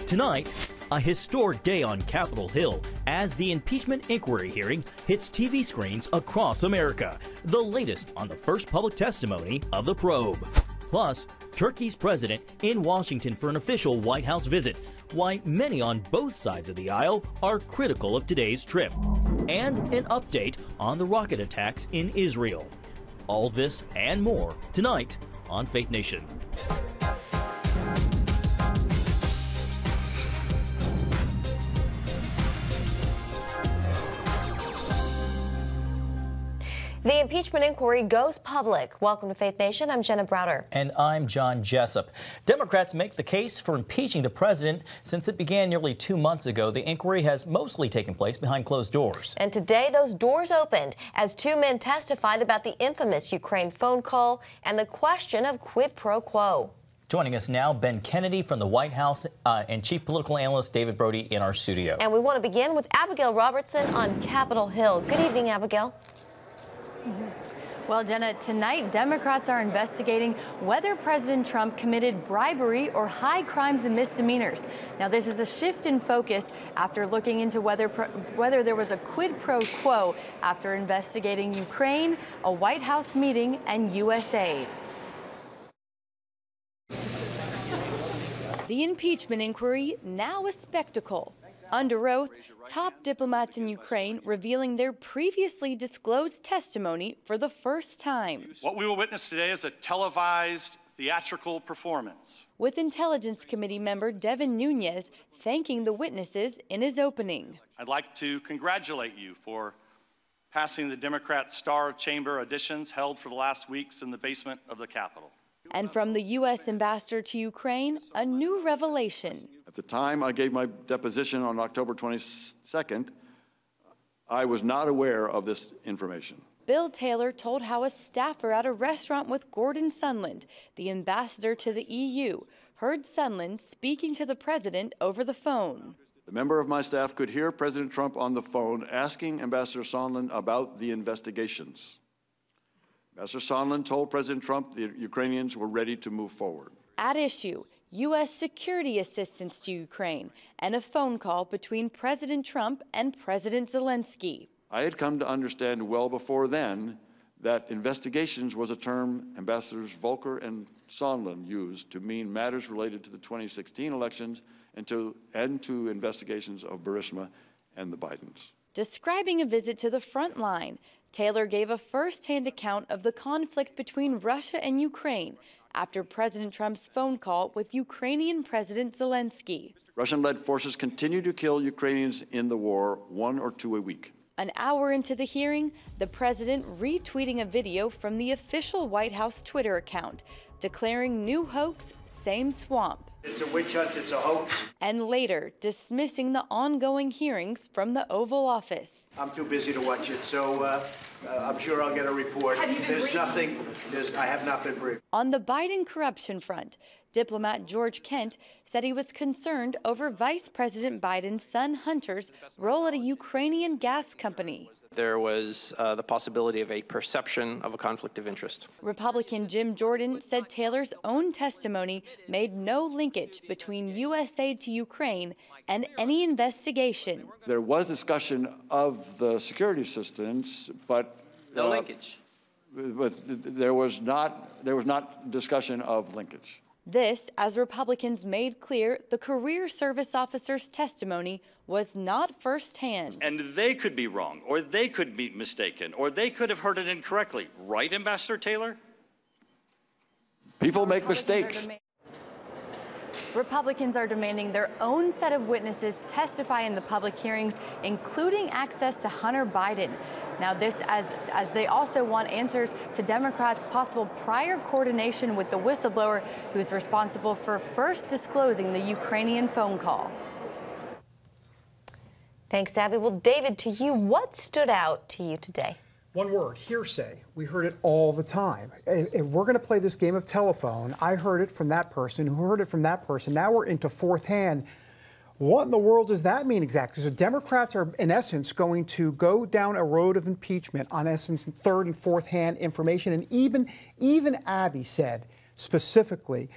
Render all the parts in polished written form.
Tonight, a historic day on Capitol Hill as the impeachment inquiry hearing hits TV screens across America. The latest on the first public testimony of the probe. Plus, Turkey's president in Washington for an official White House visit. Why many on both sides of the aisle are critical of today's trip. And an update on the rocket attacks in Israel. All this and more tonight on Faith Nation. The impeachment inquiry goes public. Welcome to Faith Nation. I'm Jenna Browder. And I'm John Jessup. Democrats make the case for impeaching the president. Since it began nearly 2 months ago, the inquiry has mostly taken place behind closed doors. And today, those doors opened as two men testified about the infamous Ukraine phone call and the question of quid pro quo. Joining us now, Ben Kennedy from the White House and Chief Political Analyst David Brody in our studio. And we want to begin with Abigail Robertson on Capitol Hill. Good evening, Abigail. Well, Jenna, tonight Democrats are investigating whether President Trump committed bribery or high crimes and misdemeanors. Now, this is a shift in focus after looking into whether there was a quid pro quo after investigating Ukraine, a White House meeting, and U.S. aid. The impeachment inquiry, now a spectacle. Under oath, top diplomats in Ukraine revealing their previously disclosed testimony for the first time. What we will witness today is a televised theatrical performance. With Intelligence Committee member Devin Nunes thanking the witnesses in his opening. I'd like to congratulate you for passing the Democrat Star Chamber auditions held for the last weeks in the basement of the Capitol. And from the U.S. ambassador to Ukraine, a new revelation. At the time I gave my deposition on October 22nd, I was not aware of this information. Bill Taylor told how a staffer at a restaurant with Gordon Sondland, the ambassador to the EU, heard Sondland speaking to the president over the phone. The member of my staff could hear President Trump on the phone asking Ambassador Sondland about the investigations. Ambassador Sondland told President Trump the Ukrainians were ready to move forward. At issue, U.S. security assistance to Ukraine and a phone call between President Trump and President Zelensky. I had come to understand well before then that investigations was a term Ambassadors Volker and Sondland used to mean matters related to the 2016 elections and to investigations of Burisma and the Bidens. Describing a visit to the front line, Taylor gave a first-hand account of the conflict between Russia and Ukraine after President Trump's phone call with Ukrainian President Zelensky. Russian-led forces continue to kill Ukrainians in the war, 1 or 2 a week. An hour into the hearing, the president retweeting a video from the official White House Twitter account, declaring new hoax, same swamp. It's a witch hunt, it's a hoax. And later, dismissing the ongoing hearings from the Oval Office. I'm too busy to watch it, so I'm sure I'll get a report. There's nothing, I have not been briefed. On the Biden corruption front, diplomat George Kent said he was concerned over Vice President Biden's son Hunter's role at a Ukrainian gas company. There was the possibility of a perception of a conflict of interest. Republican Jim Jordan said Taylor's own testimony made no linkage between U.S. aid to Ukraine and any investigation. There was discussion of the security assistance, but no linkage. But there was not discussion of linkage. This, as Republicans made clear the career service officer's testimony was not firsthand. And they could be wrong, or they could be mistaken, or they could have heard it incorrectly. Right, Ambassador Taylor? People make mistakes. Republicans are demanding their own set of witnesses testify in the public hearings, including access to Hunter Biden. Now this as they also want answers to Democrats' possible prior coordination with the whistleblower who's responsible for first disclosing the Ukrainian phone call. Thanks, Abby. Well, David, to you, what stood out to you today? One word, hearsay. We heard it all the time. If we're going to play this game of telephone, I heard it from that person who heard it from that person. Now we're into fourth hand. What in the world does that mean exactly? So Democrats are, in essence, going to go down a road of impeachment on, essence, third and fourth hand information. And even Abby said specifically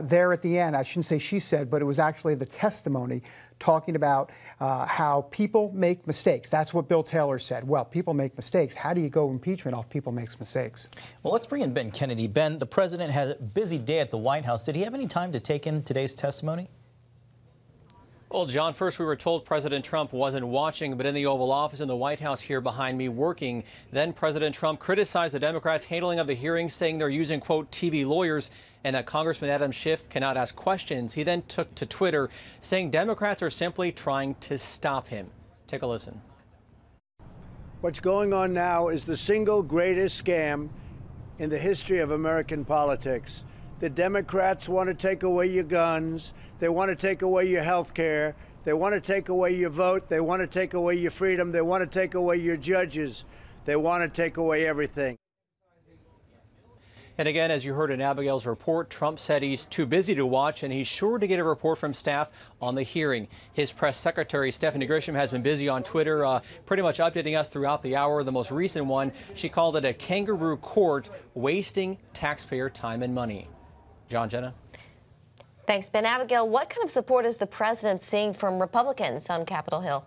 there at the end. I shouldn't say she said, but it was actually the testimony talking about how people make mistakes. That's what Bill Taylor said. Well, people make mistakes. How do you go impeachment off people makes mistakes? Well, let's bring in Ben Kennedy. Ben, the president had a busy day at the White House. Did he have any time to take in today's testimony? Well, John, first we were told President Trump wasn't watching, but in the Oval Office in the White House here behind me working. Then President Trump criticized the Democrats' handling of the hearing, saying they're using, quote, TV lawyers and that Congressman Adam Schiff cannot ask questions. He then took to Twitter, saying Democrats are simply trying to stop him. Take a listen. What's going on now is the single greatest scam in the history of American politics. The Democrats want to take away your guns. They want to take away your health care. They want to take away your vote. They want to take away your freedom. They want to take away your judges. They want to take away everything. And again, as you heard in Abigail's report, Trump said he's too busy to watch, and he's sure to get a report from staff on the hearing. His press secretary, Stephanie Grisham, has been busy on Twitter, pretty much updating us throughout the hour. The most recent one, she called it a kangaroo court, wasting taxpayer time and money. John, Jenna. Thanks, Ben. Abigail, what kind of support is the president seeing from Republicans on Capitol Hill?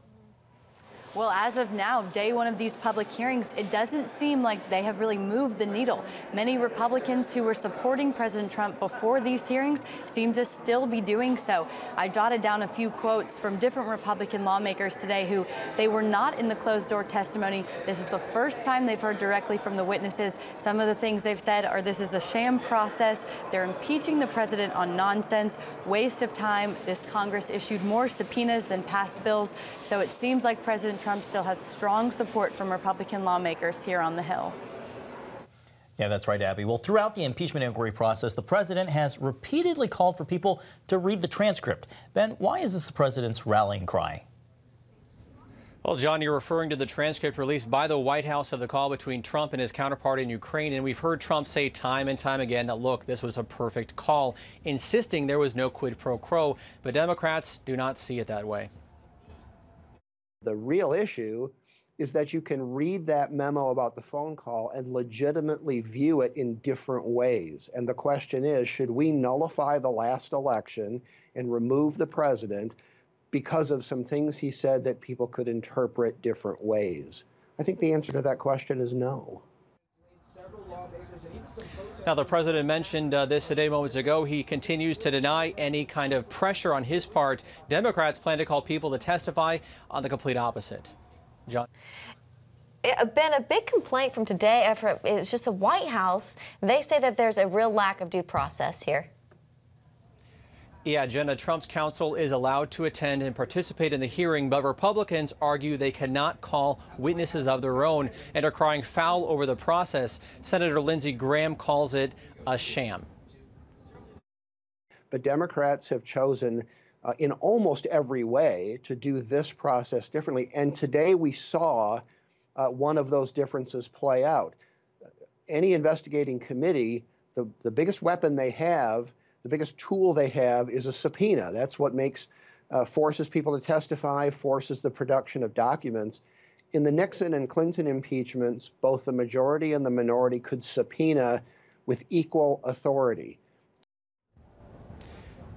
Well, as of now, day one of these public hearings, it doesn't seem like they have really moved the needle. Many Republicans who were supporting President Trump before these hearings seem to still be doing so. I jotted down a few quotes from different Republican lawmakers today who they were not in the closed-door testimony. This is the first time they've heard directly from the witnesses. Some of the things they've said are this is a sham process. They're impeaching the president on nonsense, waste of time. This Congress issued more subpoenas than passed bills. So it seems like President Trump still has strong support from Republican lawmakers here on the Hill. Yeah, that's right, Abby. Well, throughout the impeachment inquiry process, the president has repeatedly called for people to read the transcript. Ben, why is this the president's rallying cry? Well, John, you're referring to the transcript released by the White House of the call between Trump and his counterpart in Ukraine. And we've heard Trump say time and time again that, look, this was a perfect call, insisting there was no quid pro quo. But Democrats do not see it that way. The real issue is that you can read that memo about the phone call and legitimately view it in different ways. And the question is, should we nullify the last election and remove the president because of some things he said that people could interpret different ways? I think the answer to that question is no. Now, the president mentioned this today moments ago. He continues to deny any kind of pressure on his part. Democrats plan to call people to testify on the complete opposite. John. Ben, a big complaint from today is just the White House. They say that there's a real lack of due process here. Yeah, Jenna, Trump's counsel is allowed to attend and participate in the hearing, but Republicans argue they cannot call witnesses of their own and are crying foul over the process. Senator Lindsey Graham calls it a sham. But Democrats have chosen in almost every way to do this process differently. And today we saw one of those differences play out. Any investigating committee, the biggest weapon they have, the biggest tool they have is a subpoena. That's what forces people to testify, forces the production of documents. In the Nixon and Clinton impeachments, both the majority and the minority could subpoena with equal authority.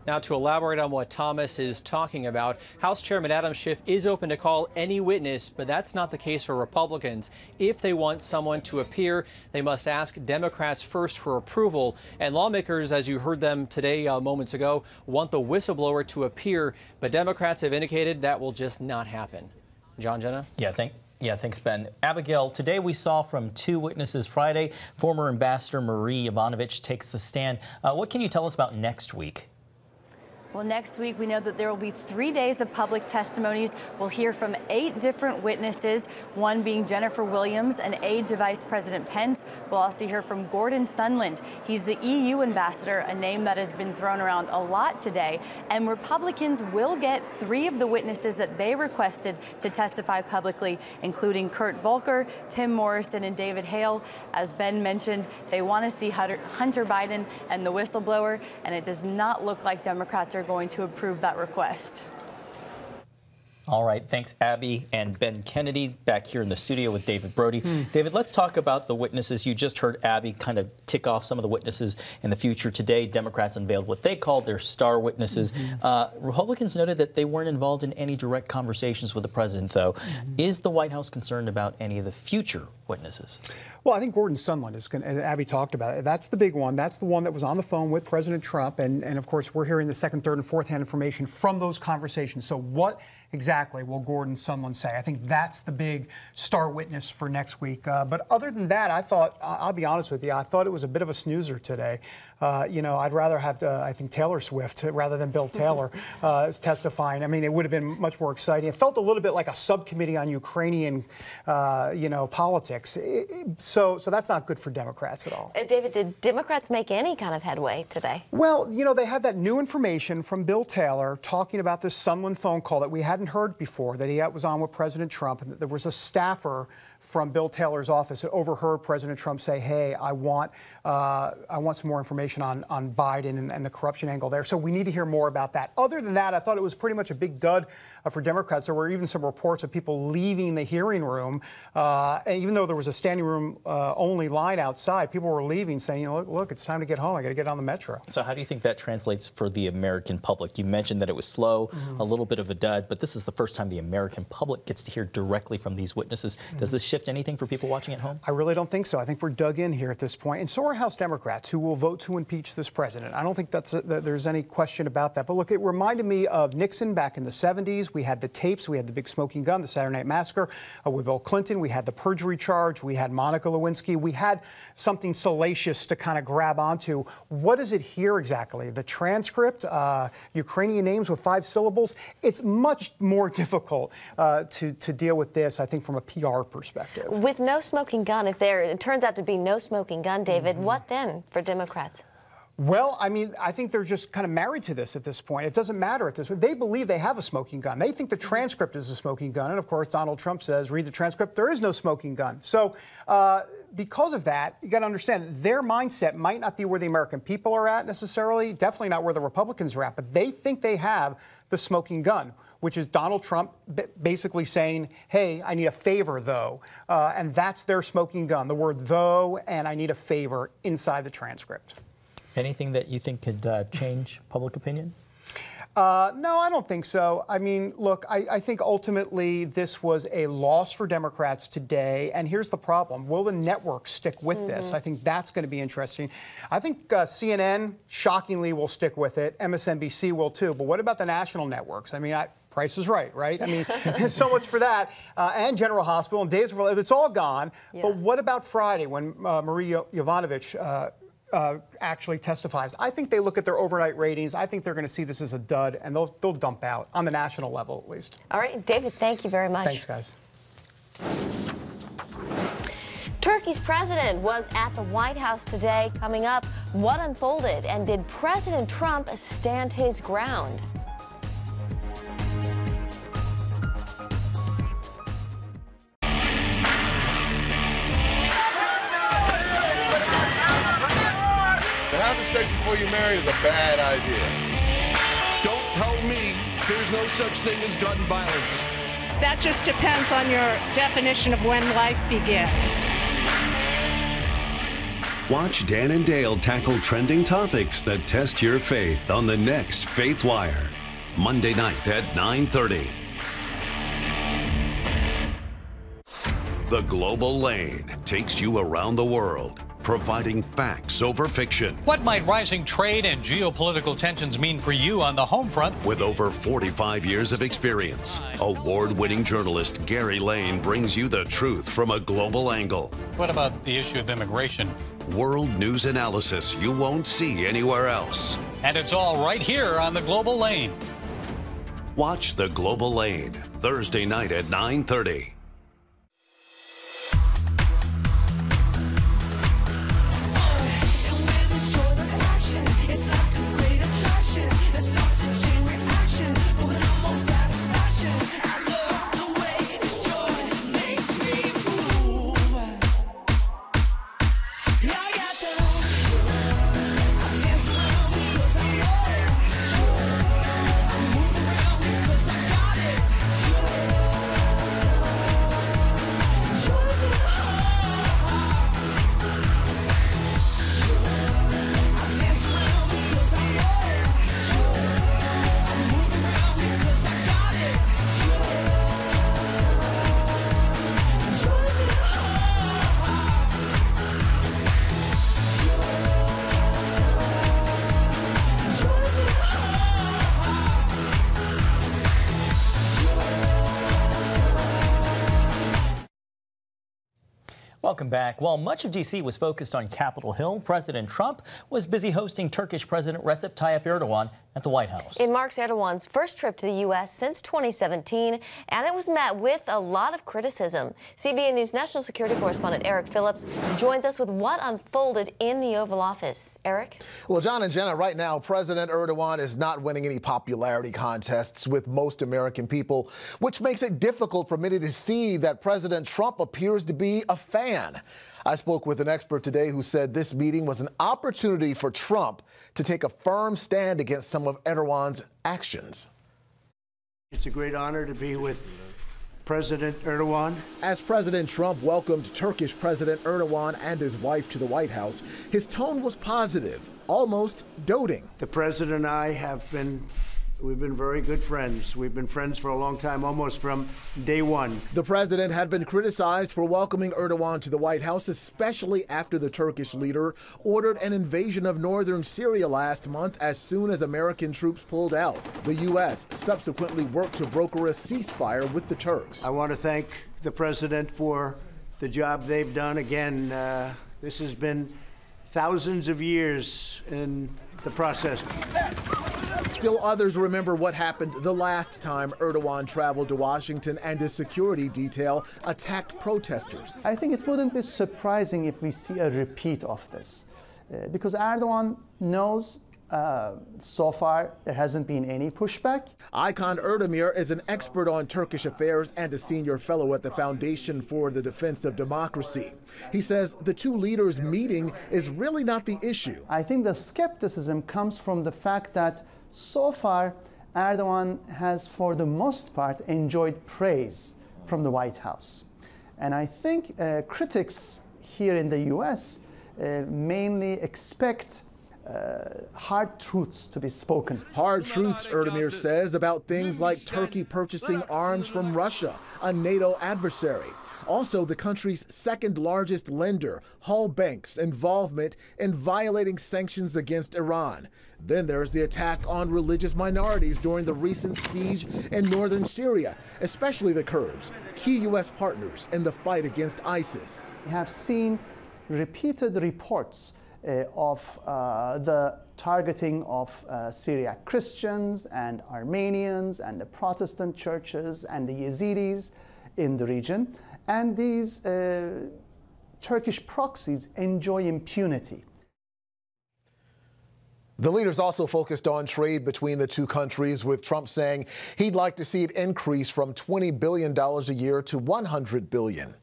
Now, to elaborate on what Thomas is talking about, House Chairman Adam Schiff is open to call any witness, but that's not the case for Republicans. If they want someone to appear, they must ask Democrats first for approval. And lawmakers, as you heard them today moments ago, want the whistleblower to appear, but Democrats have indicated that will just not happen. John, Jenna? Yeah, thanks, Ben. Abigail, today we saw from two witnesses. Friday, former Ambassador Marie Yovanovitch takes the stand. What can you tell us about next week? Well, next week, we know that there will be 3 days of public testimonies. We'll hear from 8 different witnesses, one being Jennifer Williams, an aide to Vice President Pence. We'll also hear from Gordon Sondland. He's the EU ambassador, a name that has been thrown around a lot today. And Republicans will get 3 of the witnesses that they requested to testify publicly, including Kurt Volker, Tim Morrison, and David Hale. As Ben mentioned, they want to see Hunter Biden and the whistleblower, and it does not look like Democrats are going to approve that request. All right. Thanks, Abby and Ben Kennedy, back here in the studio with David Brody. David, let's talk about the witnesses. You just heard Abby kind of tick off some of the witnesses in the future. Today, Democrats unveiled what they called their star witnesses. Republicans noted that they weren't involved in any direct conversations with the president, though. Is the White House concerned about any of the future witnesses? Well, I think Gordon Sondland is going to, Abby talked about it. That's the big one. That's the one that was on the phone with President Trump. And of course, we're hearing the second, third, and fourth-hand information from those conversations. So what exactly will Gordon Sondland say? I think that's the big star witness for next week. But other than that, I thought, I'll be honest with you, I thought it was a bit of a snoozer today. You know, I'd rather have, I think, Taylor Swift rather than Bill Taylor testifying. I mean, it would have been much more exciting. It felt a little bit like a subcommittee on Ukrainian, you know, politics. So that's not good for Democrats at all. David, did Democrats make any kind of headway today? Well, you know, they had that new information from Bill Taylor talking about this Sondland phone call that we hadn't heard before, that he was on with President Trump, and that there was a staffer from Bill Taylor's office that overheard President Trump say, hey, I want some more information on Biden and the corruption angle there. So we need to hear more about that. Other than that, I thought it was pretty much a big dud for Democrats. There were even some reports of people leaving the hearing room. And even though there was a standing room only line outside, people were leaving saying, you know, look, it's time to get home. I got to get on the metro. So how do you think that translates for the American public? You mentioned that it was slow, a little bit of a dud, but this is the first time the American public gets to hear directly from these witnesses. Does this shift anything for people watching at home? I really don't think so. I think we're dug in here at this point. And so are House Democrats, who will vote to impeach this president. I don't think there's any question about that. But look, it reminded me of Nixon back in the 70s. We had the tapes. We had the big smoking gun, the Saturday Night Massacre with Bill Clinton. We had the perjury charge. We had Monica Lewinsky. We had something salacious to kind of grab onto. What is it here exactly? The transcript, Ukrainian names with 5 syllables. It's much more difficult to deal with this, I think, from a PR perspective. With no smoking gun, if it turns out to be no smoking gun, David, what then for Democrats? Well, I mean, I think they're just kind of married to this at this point. It doesn't matter at this point. They believe they have a smoking gun. They think the transcript is a smoking gun. And, of course, Donald Trump says, read the transcript, there is no smoking gun. So because of that, you got to understand, their mindset might not be where the American people are at necessarily, definitely not where the Republicans are at, but they think they have the smoking gun, which is Donald Trump basically saying, hey, I need a favor, though. And that's their smoking gun, the word though, and I need a favor inside the transcript. Anything that you think could change public opinion? No, I don't think so. I mean, look, I think ultimately this was a loss for Democrats today. And here's the problem. Will the networks stick with this? I think that's going to be interesting. I think CNN, shockingly, will stick with it. MSNBC will, too. But what about the national networks? I mean, Price is Right, right? I mean, so much for that. And General Hospital and Days of Our Lives, it's all gone. Yeah. But what about Friday when Marie Yovanovitch actually testifies? I think they look at their overnight ratings. I think they're going to see this as a dud, and they'll dump out on the national level, at least. All right, David, thank you very much. Thanks, guys. Turkey's president was at the White House today. Coming up, what unfolded, and did President Trump stand his ground? Having sex before you marry is a bad idea. Don't tell me there's no such thing as gun violence. That just depends on your definition of when life begins. Watch Dan and Dale tackle trending topics that test your faith on the next Faith Wire, Monday night at 9:30. The Global Lane takes you around the world, providing facts over fiction. What might rising trade and geopolitical tensions mean for you on the home front? With over 45 years of experience, award-winning journalist Gary Lane brings you the truth from a global angle. What about the issue of immigration? World news analysis you won't see anywhere else. And it's all right here on the Global Lane. Watch The Global Lane, Thursday night at 9:30. welcome back. While much of D.C. was focused on Capitol Hill, President Trump was busy hosting Turkish President Recep Tayyip Erdogan at the White House. It marks Erdogan's first trip to the U.S. since 2017, and it was met with a lot of criticism. CBN News national security correspondent Eric Phillips joins us with what unfolded in the Oval Office. Eric? Well, John and Jenna, right now, President Erdogan is not winning any popularity contests with most American people, which makes it difficult for many to see that President Trump appears to be a fan. I spoke with an expert today who said this meeting was an opportunity for Trump to take a firm stand against some of Erdogan's actions. It's a great honor to be with President Erdogan. As President Trump welcomed Turkish President Erdogan and his wife to the White House, his tone was positive, almost doting. The president and I we've been very good friends. We've been friends for a long time, almost from day one. The president had been criticized for welcoming Erdogan to the White House, especially after the Turkish leader ordered an invasion of northern Syria last month as soon as American troops pulled out. The U.S. subsequently worked to broker a ceasefire with the Turks. I want to thank the president for the job they've done. Again, this has been thousands of years in the process. Still others remember what happened the last time Erdogan traveled to Washington and his security detail attacked protesters. I think it wouldn't be surprising if we see a repeat of this, because Erdogan knows so far there hasn't been any pushback. Aykan Erdemir is an expert on Turkish affairs and a senior fellow at the Foundation for the Defense of Democracy. He says the two leaders meeting is really not the issue. I think the skepticism comes from the fact that so far Erdogan has, for the most part, enjoyed praise from the White House. And I think critics here in the U.S. Mainly expect hard truths to be spoken. Hard truths, Erdemir says, about things like Turkey purchasing arms from Russia, a NATO adversary. Also, the country's second largest lender, Hull Bank's involvement in violating sanctions against Iran. Then there's the attack on religious minorities during the recent siege in northern Syria, especially the Kurds, key U.S. partners in the fight against ISIS. We have seen repeated reports of the targeting of Syriac Christians and Armenians and the Protestant churches and the Yazidis in the region. And these Turkish proxies enjoy impunity. The leaders also focused on trade between the two countries, with Trump saying he'd like to see it increase from $20 billion a year to $100 billion.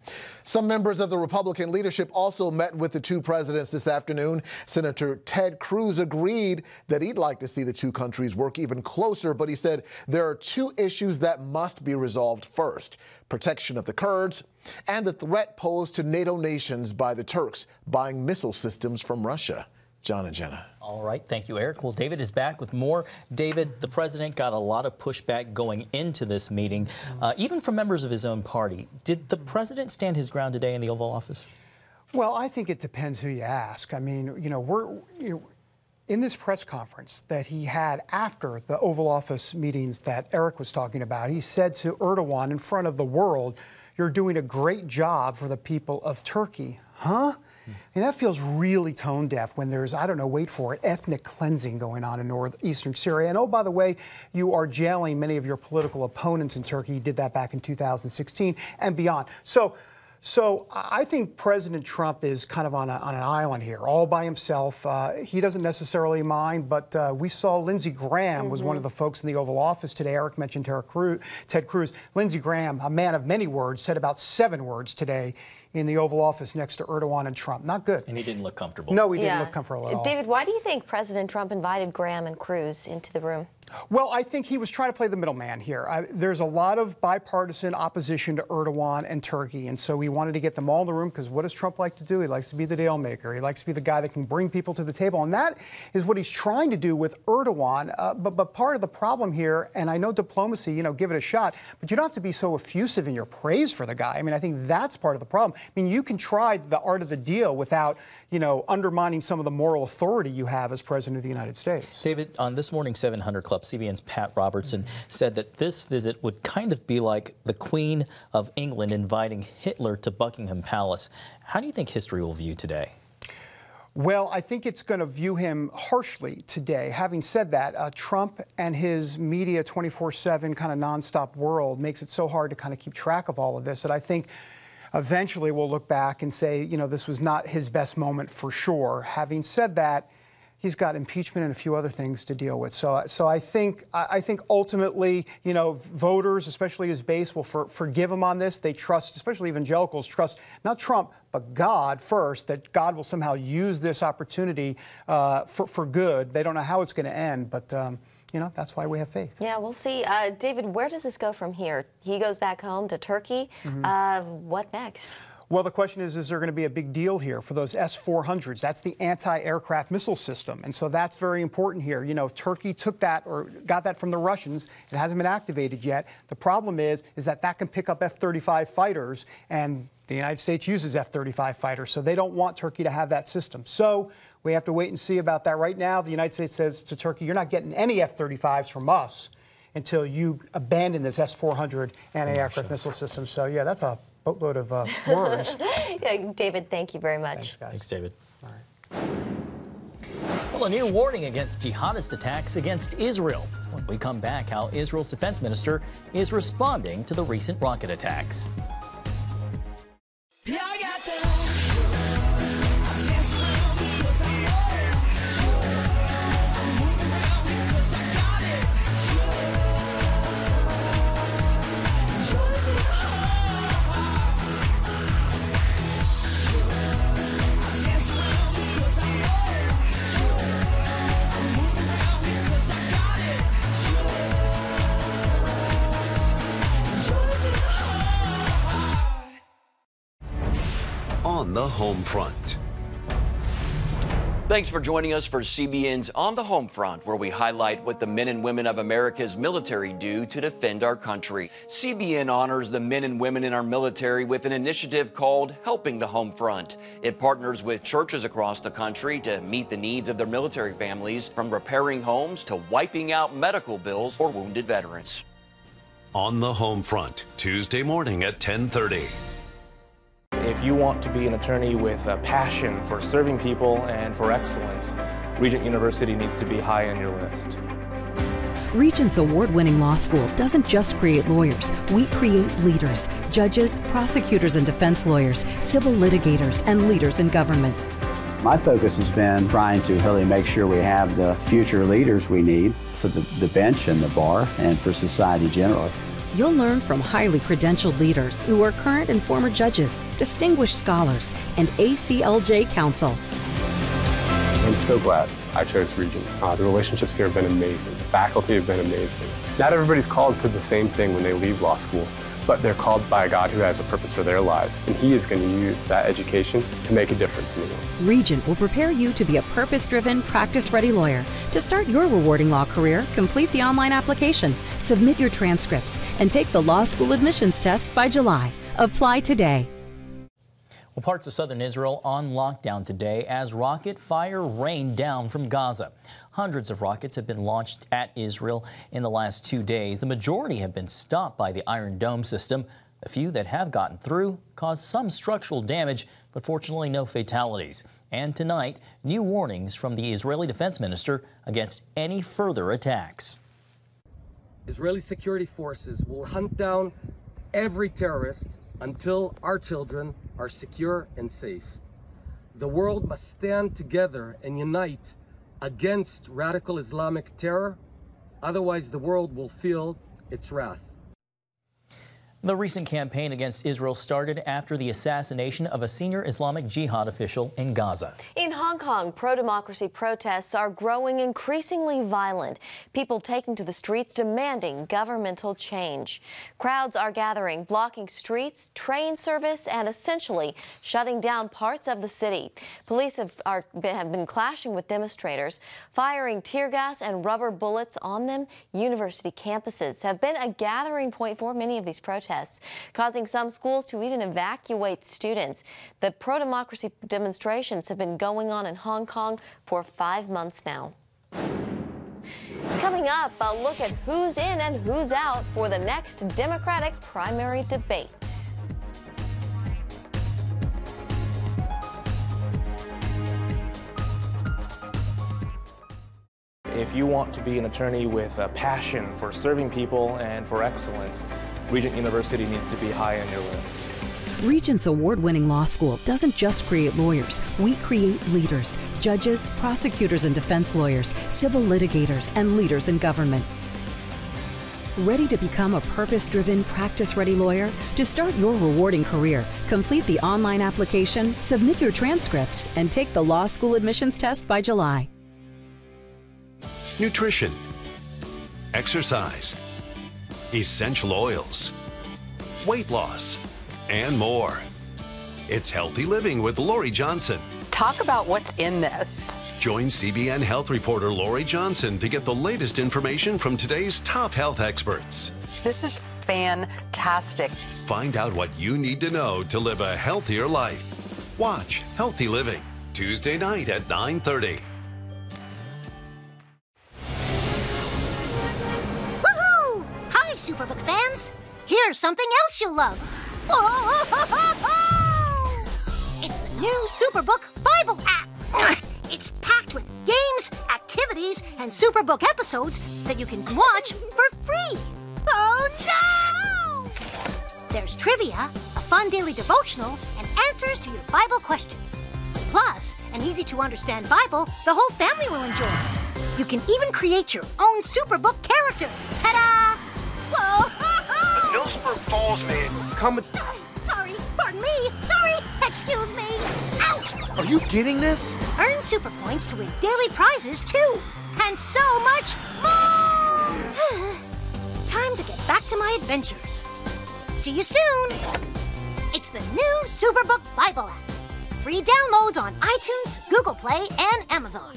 Some members of the Republican leadership also met with the two presidents this afternoon. Senator Ted Cruz agreed that he'd like to see the two countries work even closer, but he said there are two issues that must be resolved first: protection of the Kurds and the threat posed to NATO nations by the Turks buying missile systems from Russia. John and Jenna. All right. Thank you, Eric. Well, David is back with more. David, the president got a lot of pushback going into this meeting, even from members of his own party. Did the president stand his ground today in the Oval Office? Well, I think it depends who you ask. I mean, in this press conference that he had after the Oval Office meetings that Eric was talking about, he said to Erdogan in front of the world, "You're doing a great job for the people of Turkey." Huh? And that feels really tone deaf when there's, I don't know, wait for it, ethnic cleansing going on in northeastern Syria. And oh, by the way, you are jailing many of your political opponents in Turkey. You did that back in 2016 and beyond. So I think President Trump is kind of on an island here, all by himself. He doesn't necessarily mind, but we saw Lindsey Graham was one of the folks in the Oval Office today. Eric mentioned Ted Cruz. Lindsey Graham, a man of many words, said about 7 words today in the Oval Office next to Erdogan and Trump. Not good. And he didn't look comfortable. No, he didn't look comfortable at all. David, why do you think President Trump invited Graham and Cruz into the room? Well, I think he was trying to play the middleman here. There's a lot of bipartisan opposition to Erdogan and Turkey, and so he wanted to get them all in the room, because what does Trump like to do? He likes to be the deal maker. He likes to be the guy that can bring people to the table, and that is what he's trying to do with Erdogan. But part of the problem here, and I know diplomacy, give it a shot, but you don't have to be so effusive in your praise for the guy. I mean, I think that's part of the problem. I mean, you can try the art of the deal without, undermining some of the moral authority you have as President of the United States. David, on this morning's 700 Club Phillips, CBN's Pat Robertson, said that this visit would kind of be like the Queen of England inviting Hitler to Buckingham Palace. How do you think history will view today? Well, I think it's going to view him harshly today. Having said that, Trump and his media 24/7 kind of nonstop world makes it so hard to kind of keep track of all of this that I think eventually we'll look back and say, you know, this was not his best moment for sure. Having said that, he's got impeachment and a few other things to deal with. So I think ultimately, you know, voters, especially his base, will forgive him on this. They trust, especially evangelicals, trust not Trump, but God first, that God will somehow use this opportunity for good. They don't know how it's going to end, but you know, that's why we have faith. Yeah, we'll see. David, where does this go from here? He goes back home to Turkey. What next? Well, the question is there going to be a big deal here for those S-400s? That's the anti-aircraft missile system. And so that's very important here. You know, Turkey took that or got that from the Russians. It hasn't been activated yet. The problem is that can pick up F-35 fighters, and the United States uses F-35 fighters. So they don't want Turkey to have that system. So we have to wait and see about that. Right now, the United States says to Turkey, you're not getting any F-35s from us until you abandon this S-400 anti-aircraft missile system. So, yeah, that's a boatload of words. Yeah, David, thank you very much. Thanks, guys. Thanks, David. All right. Well, a new warning against jihadist attacks against Israel. When we come back, how Israel's defense minister is responding to the recent rocket attacks. On the home front. Thanks for joining us for CBN's On the Home Front, where we highlight what the men and women of America's military do to defend our country. CBN honors the men and women in our military with an initiative called Helping the Home Front. It partners with churches across the country to meet the needs of their military families, from repairing homes to wiping out medical bills for wounded veterans. On the home front, Tuesday morning at 10:30. If you want to be an attorney with a passion for serving people and for excellence, Regent University needs to be high on your list. Regent's award-winning law school doesn't just create lawyers. We create leaders, judges, prosecutors and defense lawyers, civil litigators, and leaders in government. My focus has been trying to really make sure we have the future leaders we need for the bench and the bar and for society generally. You'll learn from highly credentialed leaders who are current and former judges, distinguished scholars, and ACLJ counsel. I'm so glad I chose Regent. The relationships here have been amazing. The faculty have been amazing. Not everybody's called to the same thing when they leave law school, but they're called by a God who has a purpose for their lives, and He is going to use that education to make a difference in the world. Regent will prepare you to be a purpose-driven, practice-ready lawyer. To start your rewarding law career, complete the online application, submit your transcripts, and take the law school admissions test by July. Apply today. Well, parts of southern Israel on lockdown today as rocket fire rained down from Gaza. Hundreds of rockets have been launched at Israel in the last 2 days. The majority have been stopped by the Iron Dome system. The few that have gotten through caused some structural damage, but fortunately no fatalities. And tonight, new warnings from the Israeli defense minister against any further attacks. Israeli security forces will hunt down every terrorist until our children are secure and safe. The world must stand together and unite against radical Islamic terror, otherwise the world will feel its wrath. The recent campaign against Israel started after the assassination of a senior Islamic Jihad official in Gaza. In Hong Kong, pro-democracy protests are growing increasingly violent. People taking to the streets demanding governmental change. Crowds are gathering, blocking streets, train service, and essentially shutting down parts of the city. Police have been clashing with demonstrators, firing tear gas and rubber bullets on them. University campuses have been a gathering point for many of these protests, causing some schools to even evacuate students. The pro-democracy demonstrations have been going on in Hong Kong for 5 months now. Coming up, a look at who's in and who's out for the next Democratic primary debate. If you want to be an attorney with a passion for serving people and for excellence, Regent University needs to be high on your list. Regent's award-winning law school doesn't just create lawyers. We create leaders, judges, prosecutors and defense lawyers, civil litigators, and leaders in government. Ready to become a purpose-driven, practice-ready lawyer? To start your rewarding career, complete the online application, submit your transcripts, and take the law school admissions test by July. Nutrition, exercise, essential oils, weight loss, and more. It's Healthy Living with Lori Johnson. Talk about what's in this. Join CBN health reporter Lori Johnson to get the latest information from today's top health experts. This is fantastic. Find out what you need to know to live a healthier life. Watch Healthy Living, Tuesday night at 9:30. Woohoo! Hi, Superbook fans. Here's something else you'll love. It's the new Superbook Bible app. It's packed with games, activities, and Superbook episodes that you can watch for free. Oh no! There's trivia, a fun daily devotional, and answers to your Bible questions. Plus, an easy-to-understand Bible the whole family will enjoy. You can even create your own Superbook character. Ta-da! Whoa! Millsburg Falls man, come. Sorry, pardon me. Sorry, excuse me. Ouch! Are you getting this? Earn super points to win daily prizes too, and so much more. Time to get back to my adventures. See you soon. It's the new Superbook Bible app. Free downloads on iTunes, Google Play, and Amazon.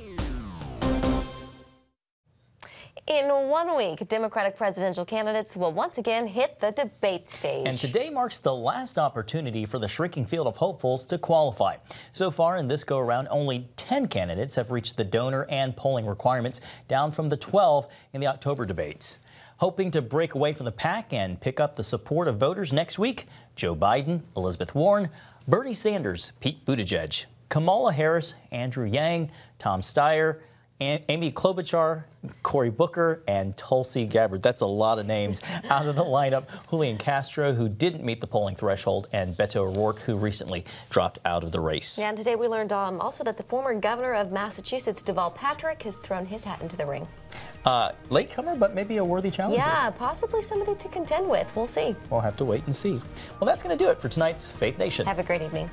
In 1 week, Democratic presidential candidates will once again hit the debate stage. And today marks the last opportunity for the shrinking field of hopefuls to qualify. So far in this go-around, only 10 candidates have reached the donor and polling requirements, down from the 12 in the October debates. Hoping to break away from the pack and pick up the support of voters next week, Joe Biden, Elizabeth Warren, Bernie Sanders, Pete Buttigieg, Kamala Harris, Andrew Yang, Tom Steyer, Amy Klobuchar, Cory Booker, and Tulsi Gabbard. That's a lot of names. Out of the lineup, Julian Castro, who didn't meet the polling threshold, and Beto O'Rourke, who recently dropped out of the race. Yeah, and today we learned also that the former governor of Massachusetts, Deval Patrick, has thrown his hat into the ring. Latecomer, but maybe a worthy challenger. Yeah, possibly somebody to contend with. We'll see. We'll have to wait and see. Well, that's going to do it for tonight's Faith Nation. Have a great evening.